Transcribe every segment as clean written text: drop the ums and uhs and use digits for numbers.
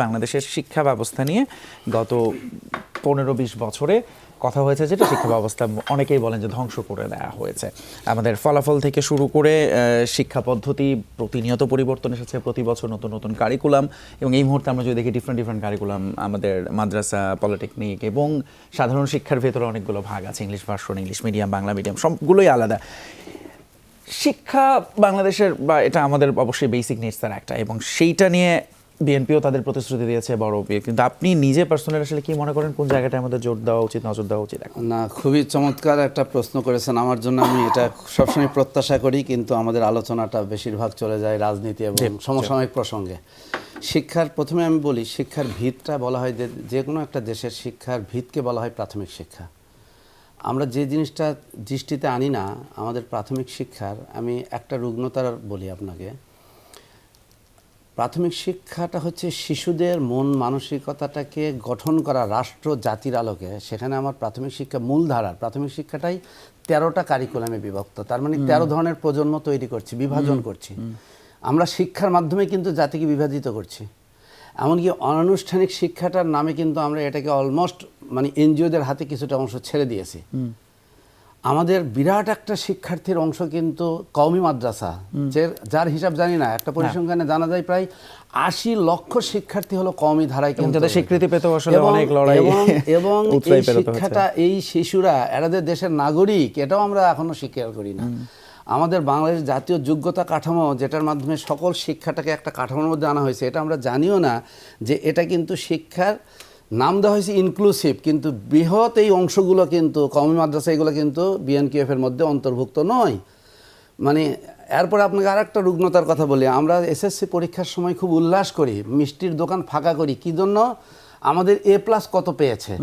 বাংলাদেশের শিক্ষা ব্যবস্থা নিয়ে গত 15-20 বছরে কথা হয়েছে, যেটা শিক্ষা ব্যবস্থা অনেকেই বলেন যে ধ্বংস করে দেওয়া হয়েছে। আমাদের ফলাফল থেকে শুরু করে শিক্ষা পদ্ধতি প্রতিনিয়ত পরিবর্তন এসেছে, প্রতি বছর নতুন নতুন কারিকুলাম, এবং এই মুহূর্তে আমরা যদি দেখি ডিফারেন্ট কারিকুলাম আমাদের মাদ্রাসা, পলিটেকনিক এবং সাধারণ শিক্ষার ভেতরে অনেকগুলো ভাগ আছে, English version, English medium, Bangla medium, সবগুলোই আলাদা। শিক্ষা বাংলাদেশের, বা এটা আমাদের অবশ্যই বেসিক নিডসের একটা, এবং সেইটা নিয়ে বিএনপিও তাদের প্রতিশ্রুতি দিয়েছে বড়। কিন্তু আপনি নিজে পার্সোনালি আসলে কি মনে করেন, কোন জায়গাটায় আমাদের জোর দেওয়া উচিত, নজর দেওয়া উচিত? না, খুবই চমৎকার একটা প্রশ্ন করেছেন আমার জন্য। আমি এটা সবসময় প্রত্যাশা করি, কিন্তু আমাদের আলোচনাটা বেশিরভাগ চলে যায় রাজনীতি এবং সমসাময়িক প্রসঙ্গে। শিক্ষার প্রথমে আমি বলি, শিক্ষার ভিতটা বলা হয় যে কোনো একটা দেশের শিক্ষার ভিতকে বলা হয় প্রাথমিক শিক্ষা। আমরা যে জিনিসটা দৃষ্টিতে আনি না আমাদের প্রাথমিক শিক্ষার, আমি একটা রুগ্নতার বলি আপনাকে। প্রাথমিক শিক্ষাটা হচ্ছে শিশুদের মন মানসিকতাটাকে গঠন করা রাষ্ট্র জাতির আলোকে। সেখানে আমার প্রাথমিক শিক্ষা মূলধারার প্রাথমিক শিক্ষাটাই 13টা কারিকুলামে বিভক্ত। তার মানে 13 ধরনের প্রজন্ম তৈরি করছি, বিভাজন করছি। আমরা শিক্ষার মাধ্যমে কিন্তু জাতিকে বিভাজিত করছি। এমনকি অনানুষ্ঠানিক শিক্ষাটার নামে কিন্তু আমরা এটাকে অলমোস্ট মানে এনজিওদের হাতে কিছুটা অংশ ছেড়ে দিয়েছি। আমাদের বিরাট একটা শিক্ষার্থীর অংশ কিন্তু কওমি মাদ্রাসা, যার হিসাব জানি না, একটা পরিসংখ্যানে জানা যায় প্রায় 80 লক্ষ শিক্ষার্থী হলো কওমি ধারায়, কিন্তু স্বীকৃতি পেতে আসলে অনেক লড়াই এবং এই শিক্ষাটা, এই শিশুরা এরা যে দেশের নাগরিক, এটাও আমরা এখনো স্বীকার করি না। আমাদের বাংলাদেশ জাতীয় যোগ্যতা কাঠামো, যেটার মাধ্যমে সকল শিক্ষাটাকে একটা কাঠামোর মধ্যে আনা হয়েছে, এটা আমরা জানিও না যে এটা কিন্তু শিক্ষার নাম দেওয়া হয়েছে ইনক্লুসিভ, কিন্তু বৃহৎ এই অংশগুলো কিন্তু কওমি মাদ্রাসা, এগুলো কিন্তু বিএনকিএফ এর মধ্যে অন্তর্ভুক্ত নয়। মানে এরপরে আপনাকে আর একটা রুগ্নতার কথা বলি। আমরা এসএসসি পরীক্ষার সময় খুব উল্লাস করি, মিষ্টির দোকান ফাঁকা করি, কী জন্য? আমাদের A+ কত পেয়েছে।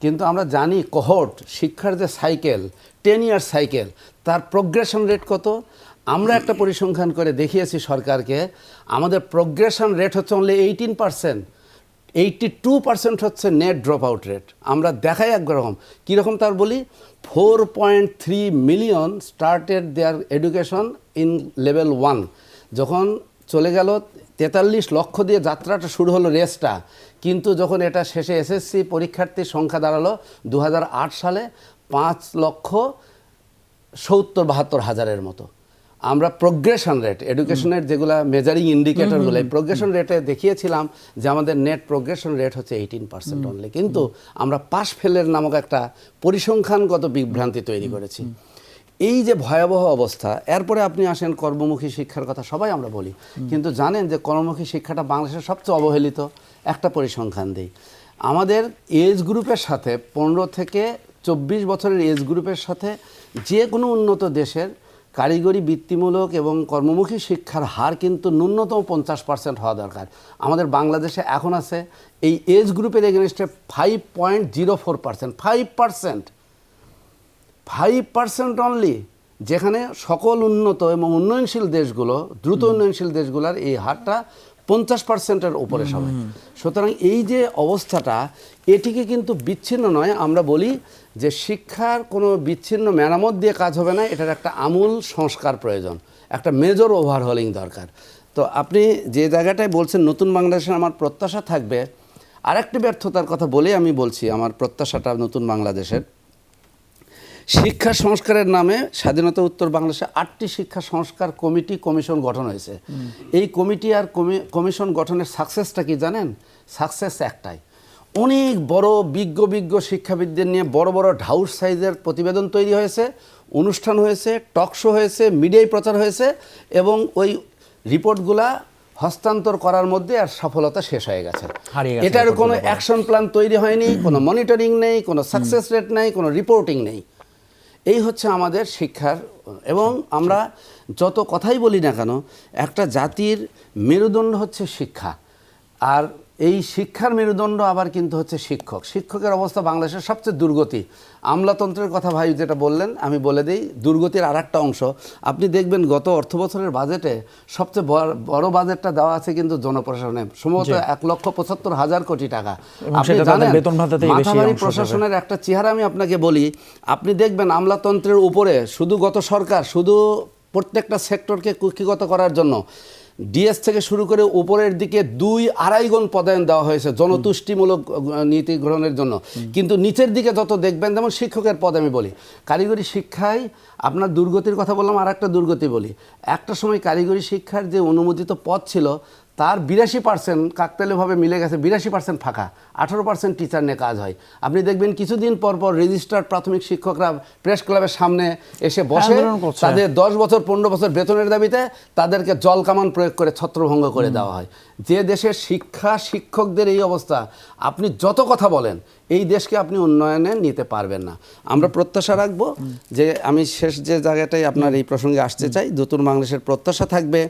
কিন্তু আমরা জানি কোহর্ট শিক্ষার যে সাইকেল, 10 ইয়ার সাইকেল, তার প্রোগ্রেশন রেট কত? আমরা একটা পরিসংখ্যান করে দেখিয়েছি সরকারকে, আমাদের প্রোগ্রেশন রেট হচ্ছে অনলি 18%, 82% হচ্ছে নেট ড্রপ আউট রেট। আমরা দেখাই একরকম, কীরকম তার বলি, 4.3 million started their education in level 1, যখন চলে গেল 43 লক্ষ দিয়ে যাত্রাটা শুরু হলো, রেসটা। কিন্তু যখন এটা শেষে এসএসসি পরীক্ষার্থীর সংখ্যা দাঁড়ালো 2008 সালে 5,70,72,000-এর মতো। আমরা প্রোগ্রেশন রেট, এডুকেশনের যেগুলো মেজারিং ইন্ডিকেটরগুলো, এই প্রোগ্রেশন রেটে দেখিয়েছিলাম যে আমাদের নেট প্রোগ্রেশন রেট হচ্ছে 18% অনলি, কিন্তু আমরা পাস ফেলের নামক একটা পরিসংখ্যানগত বিভ্রান্তি তৈরি করেছি। এই যে ভয়াবহ অবস্থা, এরপরে আপনি আসেন কর্মমুখী শিক্ষার কথা সবাই আমরা বলি, কিন্তু জানেন যে কর্মমুখী শিক্ষাটা বাংলাদেশের সবচেয়ে অবহেলিত। একটা পরিসংখ্যান দিই, আমাদের এজ গ্রুপের সাথে 15 থেকে 24 বছরের এজ গ্রুপের সাথে যে কোনো উন্নত দেশের কারিগরি বৃত্তিমূলক এবং কর্মমুখী শিক্ষার হার কিন্তু ন্যূনতম 50% হওয়া দরকার। আমাদের বাংলাদেশে এখন আছে এই এজ গ্রুপের এগেনস্টে 5.04%, 5% অনলি, যেখানে সকল উন্নত এবং উন্নয়নশীল দেশগুলো, দ্রুত উন্নয়নশীল দেশগুলোর এই হারটা 50%-এর উপরে সবাই। সুতরাং এই যে অবস্থাটা, এটিকে কিন্তু বিচ্ছিন্ন নয়। আমরা বলি যে শিক্ষার কোনো বিচ্ছিন্ন মেরামত দিয়ে কাজ হবে না, এটার একটা আমূল সংস্কার প্রয়োজন, একটা মেজর ওভারহলিং দরকার। তো আপনি যে জায়গাটায় বলছেন নতুন বাংলাদেশের আমার প্রত্যাশা থাকবে, আরেকটি ব্যর্থতার কথা বলে আমি বলছি আমার প্রত্যাশাটা নতুন বাংলাদেশের। শিক্ষা সংস্কারের নামে স্বাধীনতা উত্তর বাংলাদেশে 8টি শিক্ষা সংস্কার কমিটি, কমিশন গঠন হয়েছে। এই কমিটি আর কমিশন গঠনের সাকসেসটা কি জানেন? সাকসেস একটাই, অনেক বড় বিজ্ঞ শিক্ষাবিদদের নিয়ে বড় বড় ঢাউস সাইজের প্রতিবেদন তৈরি হয়েছে, অনুষ্ঠান হয়েছে, টক শো হয়েছে, মিডিয়ায় প্রচার হয়েছে, এবং ওই রিপোর্টগুলা হস্তান্তর করার মধ্যে আর সফলতা শেষ হয়ে গেছে। এটার কোনো অ্যাকশন প্ল্যান তৈরি হয়নি, কোনো মনিটরিং নেই, কোনো সাকসেস রেট নেই, কোনো রিপোর্টিং নেই। এই হচ্ছে আমাদের শিক্ষার। এবং আমরা যত কথাই বলি না কেন, একটা জাতির মেরুদণ্ড হচ্ছে শিক্ষা, আর এই শিক্ষার মেরুদণ্ড আবার কিন্তু হচ্ছে শিক্ষক। শিক্ষকের অবস্থা বাংলাদেশের সবচেয়ে দুর্গতি। আমলাতন্ত্রের কথা ভাই যেটা বললেন, আমি বলে দিই দুর্গতির আর একটা অংশ। আপনি দেখবেন গত অর্থবছরের বাজেটে সবচেয়ে বড় বাজেটটা দেওয়া আছে কিন্তু জনপ্রশাসনে, সম্ভবত 1,75,000 কোটি টাকা। আপনি জানেন মাথাভারী প্রশাসনের একটা চেহারা আমি আপনাকে বলি, আপনি দেখবেন আমলাতন্ত্রের উপরে শুধু গত সরকার শুধু প্রত্যেকটা সেক্টরকে কুক্ষিগত করার জন্য ডিএস থেকে শুরু করে উপরের দিকে 2-2.5 গুণ পদায়ন দেওয়া হয়েছে জনতুষ্টিমূলক নীতি গ্রহণের জন্য, কিন্তু নিচের দিকে যত দেখবেন, যেমন শিক্ষকের পদ আমি বলি, কারিগরি শিক্ষায় আপনার দুর্গতির কথা বললাম, আর একটা দুর্গতি বলি। একটা সময় কারিগরি শিক্ষার যে অনুমোদিত পদ ছিল তার 82% কাকতালীয়ভাবে মিলে গেছে, 82% ফাঁকা, 18% টিচার নিয়ে কাজ হয়। আপনি দেখবেন কিছুদিন পর পর রেজিস্ট্রার্ড প্রাথমিক শিক্ষকরা প্রেস ক্লাবের সামনে এসে বসে আন্দোলন করছে। তাদের 10 বছর 15 বছর বেতনের দাবিতে তাদেরকে জল কামান প্রয়োগ করে ছত্রভঙ্গ করে দেওয়া হয়। যে দেশের শিক্ষা শিক্ষকদের এই অবস্থা, আপনি যত কথা বলেন এই দেশকে আপনি উন্নয়নে নিতে পারবেন না। আমরা প্রত্যাশা রাখবো যে, আমি শেষ যে জায়গাটাই আপনার এই প্রসঙ্গে আসতে চাই, নতুন বাংলাদেশের প্রত্যাশা থাকবে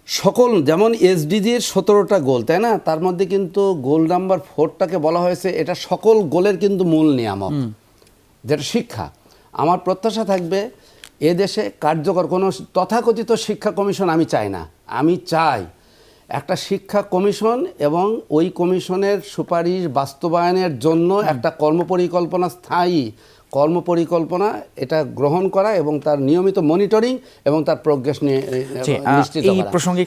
সকল, যেমন এসডিজির 17টা গোল, তাই না, তার মধ্যে কিন্তু গোল নাম্বার 4টাকে বলা হয়েছে এটা সকল গোলের কিন্তু মূল নিয়ামক, যেটা শিক্ষা। আমার প্রত্যাশা থাকবে এ দেশে কার্যকর কোনো তথাকথিত শিক্ষা কমিশন আমি চাই না। আমি চাই একটা শিক্ষা কমিশন এবং ওই কমিশনের সুপারিশ বাস্তবায়নের জন্য একটা কর্মপরিকল্পনা, স্থায়ী কর্মপরিকল্পনা এটা গ্রহণ করা এবং তার নিয়মিত মনিটরিং এবং তার প্রোগ্রেস নিশ্চিত এই করা। প্রসঙ্গে